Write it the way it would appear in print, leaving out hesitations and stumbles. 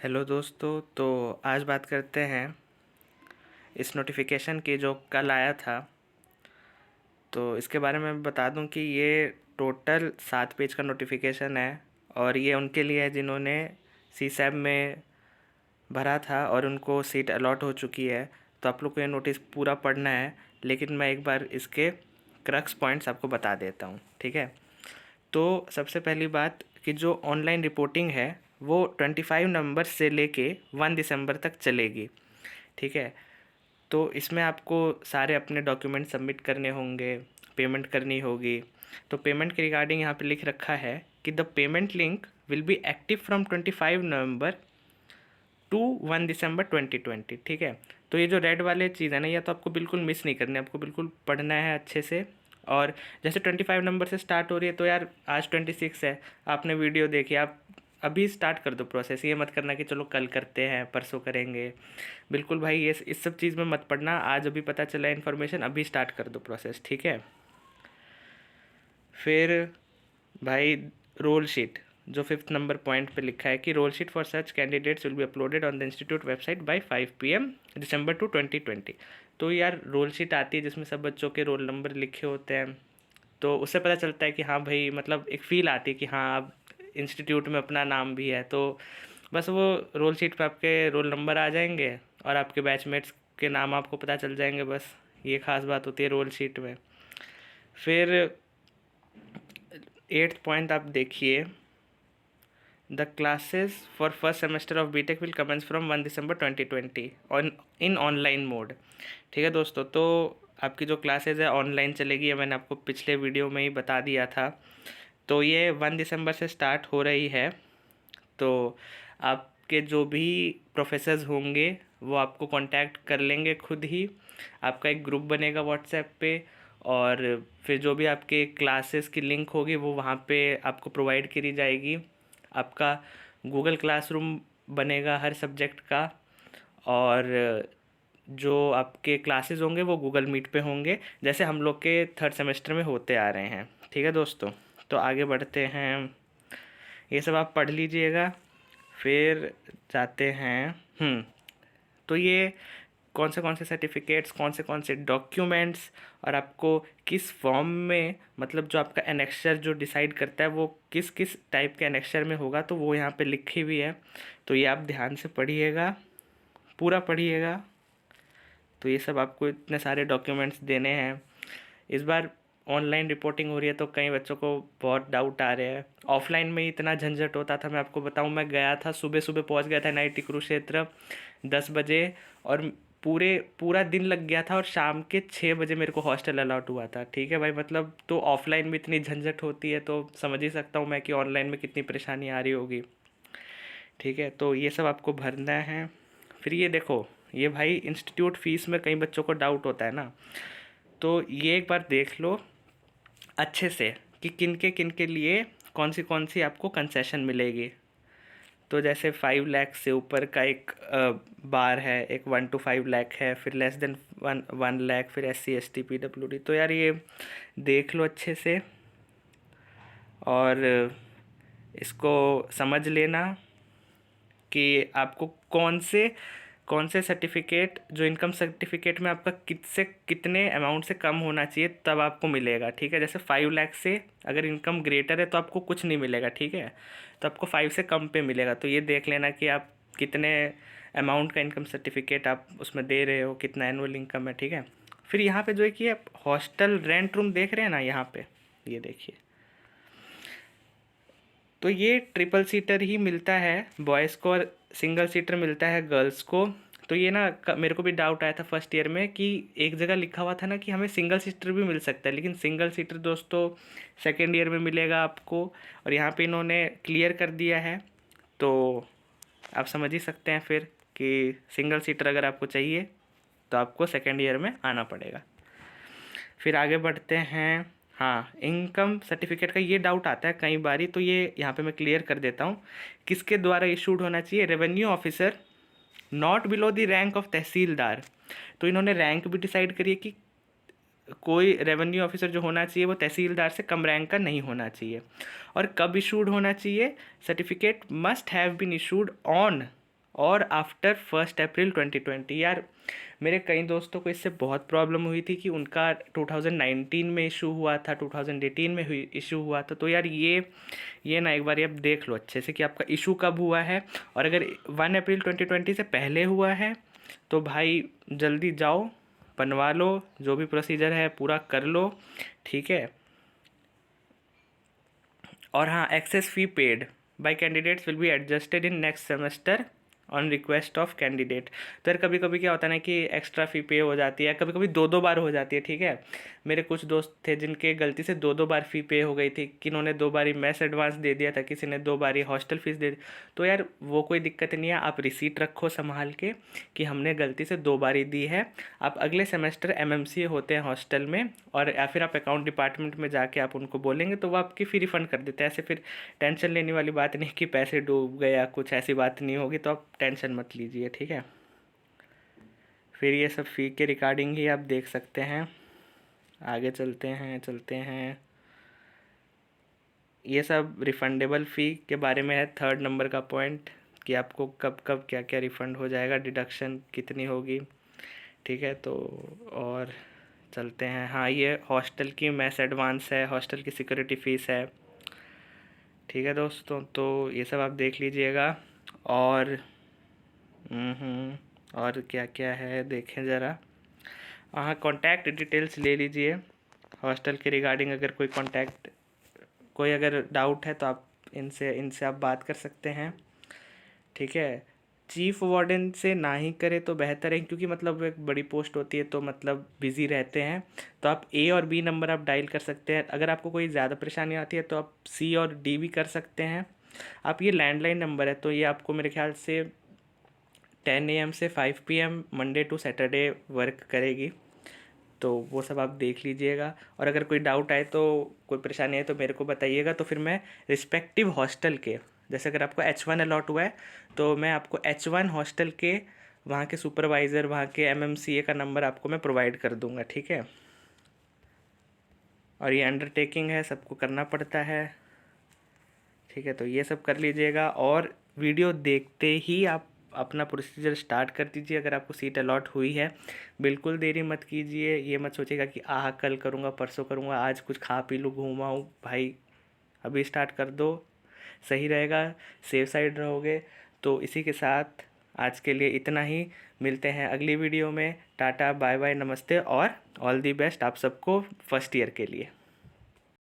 Hello दोस्तों। तो आज बात करते हैं इस नोटिफिकेशन की जो कल आया था। तो इसके बारे में बता दूं कि ये टोटल 7 पेज का नोटिफिकेशन है और ये उनके लिए है जिन्होंने सी सैब में भरा था और उनको सीट अलॉट हो चुकी है। तो आप लोग को ये नोटिस पूरा पढ़ना है, लेकिन मैं एक बार इसके क्रक्स पॉइंट्स आपको बता देता हूँ, ठीक है। तो सबसे पहली बात कि जो ऑनलाइन रिपोर्टिंग है वो 25 नवंबर से लेके 1 दिसंबर तक चलेगी, ठीक है। तो इसमें आपको सारे अपने डॉक्यूमेंट सबमिट करने होंगे, पेमेंट करनी होगी। तो पेमेंट के रिगार्डिंग यहाँ पे लिख रखा है कि the payment link will be active from 25 November to 1 December 2020, ठीक है। तो ये जो रेड वाले चीज़ है ना, ये तो आपको बिल्कुल मिस नहीं करनी है, आपको बिल्कुल पढ़ना है अच्छे से। और जैसे 25 नंबर से स्टार्ट हो रही है तो यार आज 26 है, आपने वीडियो देखी, आप अभी स्टार्ट कर दो प्रोसेस। ये मत करना कि चलो कल करते हैं परसों करेंगे, बिल्कुल भाई ये इस सब चीज़ में मत पड़ना। आज अभी पता चला इन्फॉर्मेशन, अभी स्टार्ट कर दो प्रोसेस, ठीक है। फिर भाई रोल शीट, जो 5th नंबर पॉइंट पे लिखा है कि roll sheet for such candidates will be uploaded on the institute website by 5 PM December 2020। तो यार रोल शीट आती है जिसमें सब बच्चों के रोल नंबर लिखे होते हैं। तो उससे पता चलता है कि हाँ भाई, मतलब एक फ़ील आती है कि हाँ अब इंस्टीट्यूट में अपना नाम भी है। तो बस वो रोल शीट पे आपके रोल नंबर आ जाएंगे और आपके बैचमेट्स के नाम आपको पता चल जाएंगे, बस ये खास बात होती है रोल शीट में। फिर 8th पॉइंट आप देखिए, the classes for first semester of BTech will commence from 1 December 2020 on in online mode, ठीक है दोस्तों। तो आपकी जो क्लासेस है ऑनलाइन चलेगी, ये मैंने आपको पिछले वीडियो में ही बता दिया था। तो ये 1 दिसंबर से स्टार्ट हो रही है। तो आपके जो भी प्रोफेसर्स होंगे वो आपको कांटेक्ट कर लेंगे खुद ही। आपका एक ग्रुप बनेगा व्हाट्सएप पे, और फिर जो भी आपके क्लासेस की लिंक होगी वो वहाँ पे आपको प्रोवाइड करी जाएगी। आपका गूगल क्लासरूम बनेगा हर सब्जेक्ट का, और जो आपके क्लासेस होंगे वो गूगल मीट पे होंगे, जैसे हम लोग के 3rd सेमेस्टर में होते आ रहे हैं, ठीक है दोस्तों। तो आगे बढ़ते हैं, ये सब आप पढ़ लीजिएगा। फिर जाते हैं तो ये कौन से सर्टिफिकेट्स, कौन से डॉक्यूमेंट्स और आपको किस फॉर्म में, मतलब जो आपका एनेक्सचर जो डिसाइड करता है वो किस किस टाइप के एनेक्सचर में होगा, तो वो यहाँ पे लिखी हुई है। तो ये आप ध्यान से पढ़िएगा, पूरा पढ़िएगा। तो ये सब आपको इतने सारे डॉक्यूमेंट्स देने हैं। इस बार ऑनलाइन रिपोर्टिंग हो रही है तो कई बच्चों को बहुत डाउट आ रहे हैं। ऑफलाइन में ही इतना झंझट होता था, मैं आपको बताऊं, मैं गया था सुबह सुबह, पहुंच गया था NIT कुरुक्षेत्र 10 बजे, और पूरा दिन लग गया था, और शाम के 6 बजे मेरे को हॉस्टल अलॉट हुआ था, ठीक है भाई। मतलब तो ऑफलाइन में इतनी झंझट होती है तो समझ ही सकता हूँ मैं कि ऑनलाइन में कितनी परेशानी आ रही होगी, ठीक है। तो ये सब आपको भरना है। फिर ये देखो, ये भाई इंस्टीट्यूट फ़ीस में कई बच्चों को डाउट होता है ना, तो ये एक बार देख लो अच्छे से कि किन के लिए कौन सी आपको कंसेशन मिलेगी। तो जैसे 5 लाख से ऊपर का एक बार है, एक 1 to 5 लाख है, फिर लेस देन 1 लाख, फिर SC ST PWD। तो यार ये देख लो अच्छे से और इसको समझ लेना कि आपको कौन से सर्टिफिकेट, जो इनकम सर्टिफिकेट में आपका कितने कितने अमाउंट से कम होना चाहिए तब आपको मिलेगा, ठीक है। जैसे 5 लाख से अगर इनकम ग्रेटर है तो आपको कुछ नहीं मिलेगा, ठीक है। तो आपको 5 से कम पे मिलेगा। तो ये देख लेना कि आप कितने अमाउंट का इनकम सर्टिफिकेट आप उसमें दे रहे हो, कितना एनुअल इनकम है, ठीक है। फिर यहाँ पे जो है कि आप हॉस्टल रेंट रूम देख रहे हैं ना, यहाँ पे ये देखिए, तो ये ट्रिपल सीटर ही मिलता है बॉयज़ को और सिंगल सीटर मिलता है गर्ल्स को। तो ये ना मेरे को भी डाउट आया था फर्स्ट ईयर में कि एक जगह लिखा हुआ था ना कि हमें सिंगल सीटर भी मिल सकता है, लेकिन सिंगल सीटर दोस्तों सेकेंड ईयर में मिलेगा आपको, और यहाँ पे इन्होंने क्लियर कर दिया है। तो आप समझ ही सकते हैं फिर कि सिंगल सीटर अगर आपको चाहिए तो आपको सेकेंड ईयर में आना पड़ेगा। फिर आगे बढ़ते हैं। हाँ, इनकम सर्टिफिकेट का ये डाउट आता है कई बारी, तो ये यहाँ पे मैं क्लियर कर देता हूँ। किसके द्वारा इशूड होना चाहिए? Revenue officer not below the rank of tehsildar. तो इन्होंने रैंक भी डिसाइड करी है कि कोई रेवेन्यू ऑफिसर जो होना चाहिए वो तहसीलदार से कम रैंक का नहीं होना चाहिए। और कब इशूड होना चाहिए? Certificate must have been issued on or after 1 April 2020। यार मेरे कई दोस्तों को इससे बहुत प्रॉब्लम हुई थी कि उनका 2019 में इशू हुआ था, 2018 में हुई इशू हुआ था। तो यार ये ना एक बार आप देख लो अच्छे से कि आपका इशू कब हुआ है। और अगर 1 अप्रैल 2020 से पहले हुआ है तो भाई जल्दी जाओ, बनवा लो, जो भी प्रोसीजर है पूरा कर लो, ठीक है। और हाँ, excess fee paid by candidates will be adjusted in next semester on request of candidate. तो यार कभी कभी क्या होता है ना कि एक्स्ट्रा फ़ी पे हो जाती है, कभी कभी दो दो बार हो जाती है, ठीक है। मेरे कुछ दोस्त थे जिनके गलती से दो दो बार फ़ी पे हो गई थी, किन्होंने 2 बारी मैस एडवांस दे दिया था, किसी ने 2 बारी हॉस्टल फीस दे दी। तो यार वो कोई दिक्कत नहीं है, आप रिसीट रखो संभाल के कि हमने गलती से 2 बारी दी है। आप अगले सेमेस्टर एमएमसी होते हैं हॉस्टल में, और या फिर आप अकाउंट डिपार्टमेंट में जाके आप उनको बोलेंगे तो वो आपकी फ़ी रिफ़ंड कर देते हैं। ऐसे फिर टेंशन लेने वाली बात नहीं कि पैसे डूब गए या कुछ ऐसी बात नहीं होगी, तो आप टेंशन मत लीजिए, ठीक है। फिर ये सब फ़ी के रिगार्डिंग ही आप देख सकते हैं। आगे चलते हैं। ये सब रिफंडेबल फ़ी के बारे में है, 3rd नंबर का पॉइंट कि आपको कब कब क्या क्या रिफ़ंड हो जाएगा, डिडक्शन कितनी होगी, ठीक है। तो और चलते हैं। हाँ, ये हॉस्टल की मैस एडवांस है, हॉस्टल की सिक्योरिटी फ़ीस है, ठीक है दोस्तों। तो ये सब आप देख लीजिएगा। और और क्या क्या है देखें ज़रा। हाँ, कॉन्टैक्ट डिटेल्स ले लीजिए हॉस्टल के रिगार्डिंग। अगर कोई अगर डाउट है तो आप इनसे इनसे आप बात कर सकते हैं, ठीक है। चीफ़ वार्डन से ना ही करें तो बेहतर है, क्योंकि मतलब वो एक बड़ी पोस्ट होती है तो मतलब बिज़ी रहते हैं। तो आप ए और बी नंबर आप डायल कर सकते हैं। अगर आपको कोई ज़्यादा परेशानी आती है तो आप सी और डी भी कर सकते हैं। आप ये लैंडलाइन नंबर है, तो ये आपको मेरे ख्याल से 10 AM से 5 PM Monday to Saturday work करेगी। तो वो सब आप देख लीजिएगा। और अगर कोई डाउट आए तो, कोई परेशानी आए तो मेरे को बताइएगा, तो फिर मैं रिस्पेक्टिव हॉस्टल के, जैसे अगर आपको H1 अलॉट हुआ है तो मैं आपको H1 हॉस्टल के वहाँ के सुपरवाइज़र, वहाँ के MMCA का नंबर आपको मैं प्रोवाइड कर दूँगा, ठीक है। और ये अंडरटेकिंग है, सबको करना पड़ता है, ठीक है। तो ये सब कर लीजिएगा, और वीडियो देखते ही आप अपना प्रोसीजर स्टार्ट कर दीजिए। अगर आपको सीट अलॉट हुई है, बिल्कुल देरी मत कीजिए। ये मत सोचिएगा कि कल करूँगा, परसों करूँगा, आज कुछ खा पी लूँ, घूम आऊँ। भाई अभी स्टार्ट कर दो, सही रहेगा, सेफ साइड रहोगे। तो इसी के साथ आज के लिए इतना ही। मिलते हैं अगली वीडियो में। टाटा, बाय बाय, नमस्ते और ऑल दी बेस्ट आप सबको फर्स्ट ईयर के लिए।